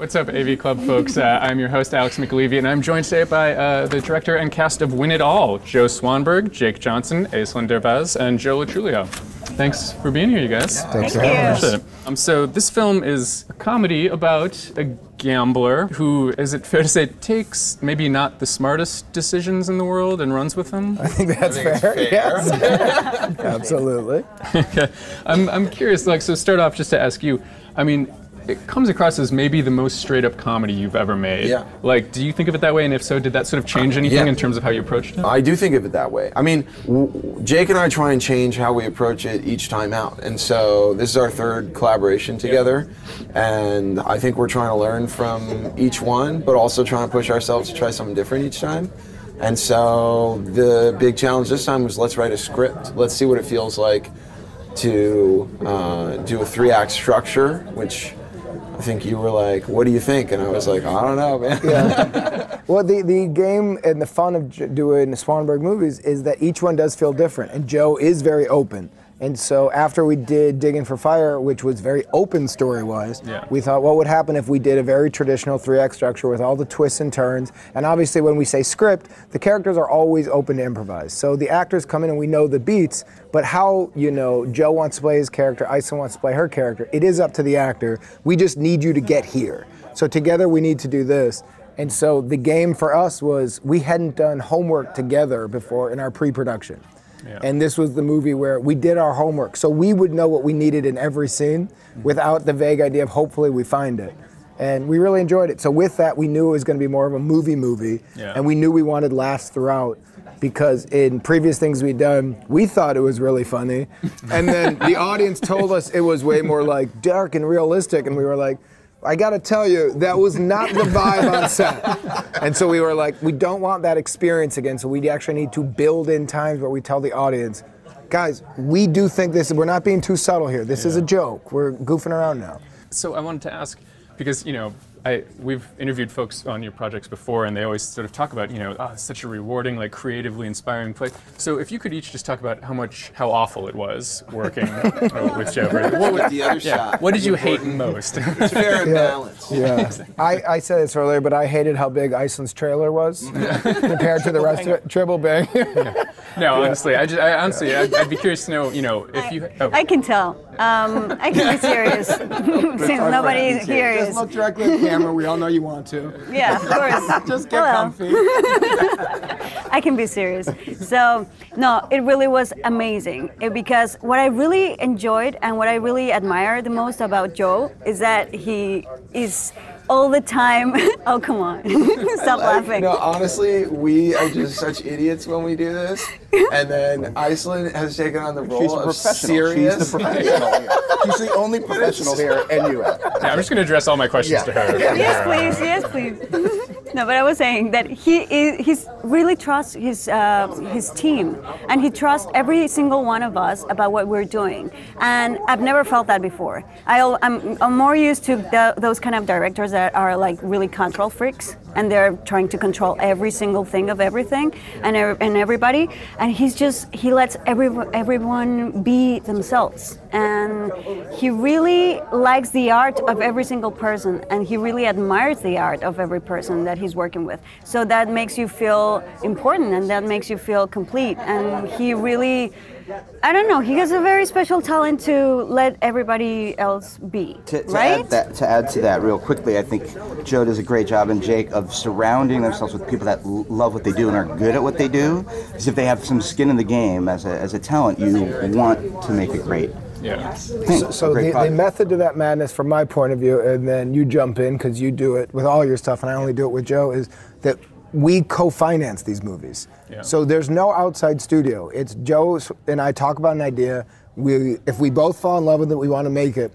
What's up, AV Club folks? I'm your host, Alex McAlevey, and I'm joined today by the director and cast of Win It All, Joe Swanberg, Jake Johnson, Aislinn Derbez, and Joe Truglio. Thanks for being here, you guys. Thanks for having us. So this film is a comedy about a gambler who, is it fair to say, takes maybe not the smartest decisions in the world and runs with them? I think that's fair. Yes. Absolutely. Okay. I'm curious, like, so start off just to ask you, I mean, it comes across as maybe the most straight-up comedy you've ever made. Yeah. Like, do you think of it that way? And if so, did that sort of change anything in terms of how you approached it? I do think of it that way. I mean, Jake and I try and change how we approach it each time out. And so this is our third collaboration together. And I think we're trying to learn from each one, but also trying to push ourselves to try something different each time. And so the big challenge this time was, let's write a script. Let's see what it feels like to do a 3-act structure, which I think you were like, what do you think? And I was like, I don't know, man. Yeah. Well, the game and the fun of doing Swanberg movies is that each one does feel different. And Joe is very open. And so after we did Digging for Fire, which was very open story-wise, we thought, what would happen if we did a very traditional 3-act structure with all the twists and turns? And obviously when we say script, the characters are always open to improvise. So the actors come in and we know the beats, but how, you know, Joe wants to play his character, Aislinn wants to play her character, it is up to the actor. We just need you to get here. So together we need to do this. And so the game for us was, we hadn't done homework together before in our pre-production. Yeah. And this was the movie where we did our homework, so we would know what we needed in every scene without the vague idea of hopefully we find it. And we really enjoyed it. So with that, we knew it was going to be more of a movie, and we knew we wanted laughs throughout, because in previous things we'd done, we thought it was really funny, and then the audience told us it was way more like dark and realistic, and we were like, I gotta tell you, that was not the vibe on set. And so we were like, we don't want that experience again, so we actually need to build in times where we tell the audience, guys, we do think this, we're not being too subtle here. This is a joke. We're goofing around now. So I wanted to ask, because, you know, we've interviewed folks on your projects before, and they always sort of talk about, you know, oh, it's such a rewarding, like, creatively inspiring play. So if you could each just talk about how awful it was working with Joe. What was the other shot? What did you hate most? Fair and balanced. Yeah. I said this earlier, but I hated how big Aislinn's trailer was compared to the rest of it. Triple bang. No, honestly, I'd be curious to know, you know, if you. Oh. I can tell. I can be serious since nobody here is. Just look directly at the camera. We all know you want to. Yeah, of course. Just get comfy. I can be serious. So, no, it really was amazing. Because what I really enjoyed and what I really admire the most about Joe is that he is all the time. Oh, come on. Stop laughing. No, honestly, we are just such idiots when we do this. And then Aislinn has taken on the role of serious. She's the professional here. She's the only professional here, and you have. Yeah, I'm just going to address all my questions to her. Yes, please. Yes, please. No, but I was saying that he's really trusts his team, and he trusts every single one of us about what we're doing. And I've never felt that before. I'm more used to those kind of directors that are like really control freaks, and they're trying to control every single thing of everything and everybody. And he lets everyone be themselves. And he really likes the art of every single person, and he really admires the art of every person that he's working with. So that makes you feel important, and that makes you feel complete. And he really, I don't know, he has a very special talent to let everybody else be, right? To add to that real quickly, I think Joe does a great job, and Jake, of surrounding themselves with people that love what they do and are good at what they do. Because if they have some skin in the game as a talent, you want to make it great. Yeah. So the method to that madness, from my point of view, and then you jump in because you do it with all your stuff, and I only do it with Joe, is that we co-finance these movies. Yeah. So there's no outside studio. It's Joe and I talk about an idea. If we both fall in love with it, we want to make it.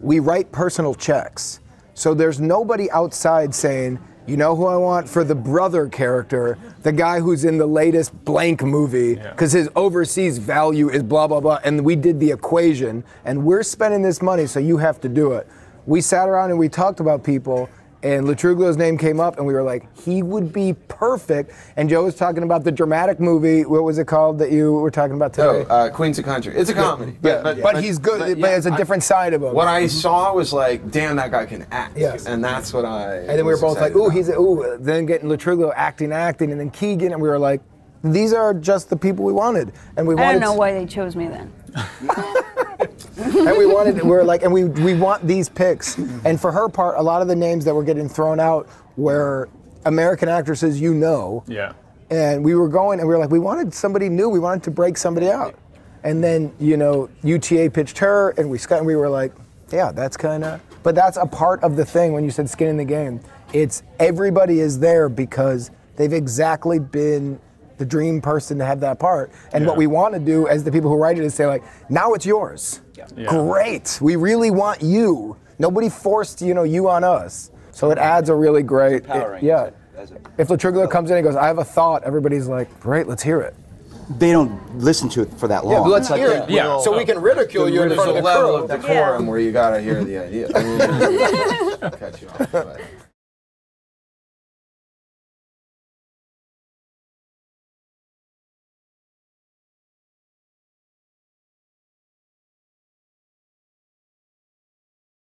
We write personal checks. So there's nobody outside saying, you know who I want for the brother character, the guy who's in the latest blank movie, because his overseas value is blah, blah, blah, and we did the equation, and we're spending this money, so you have to do it. We sat around and we talked about people, and Truglio's name came up, and we were like, he would be perfect. And Joe was talking about the dramatic movie. What was it called that you were talking about today? Queens of Country. It's a comedy. But he's good. But it's a different side of him. What I saw was like, damn, that guy can act. Yes. And that's what I. And then we were both like, ooh, then getting Truglio acting, and then Keegan, and we were like, these are just the people we wanted, and we wanted. I don't know why they chose me then. And we want these picks. And for her part, a lot of the names that were getting thrown out were American actresses you know. Yeah. And we were going, and we were like, we wanted somebody new. We wanted to break somebody out. And then, UTA pitched her, and we were like, yeah, that's kind of. But that's a part of the thing when you said skin in the game. It's everybody is there because they've exactly been the dream person to have that part. And what we want to do as the people who write it is say like, now it's yours. Yeah. Great. We really want you. Nobody forced, you on us. So it adds a really great, If Truglio comes in and goes, I have a thought, everybody's like, great, let's hear it. They don't listen to it for that long. Yeah, but let's hear it. Yeah. So we can ridicule you in front of the level crew. of decorum where you gotta hear the idea. Cut you off, but.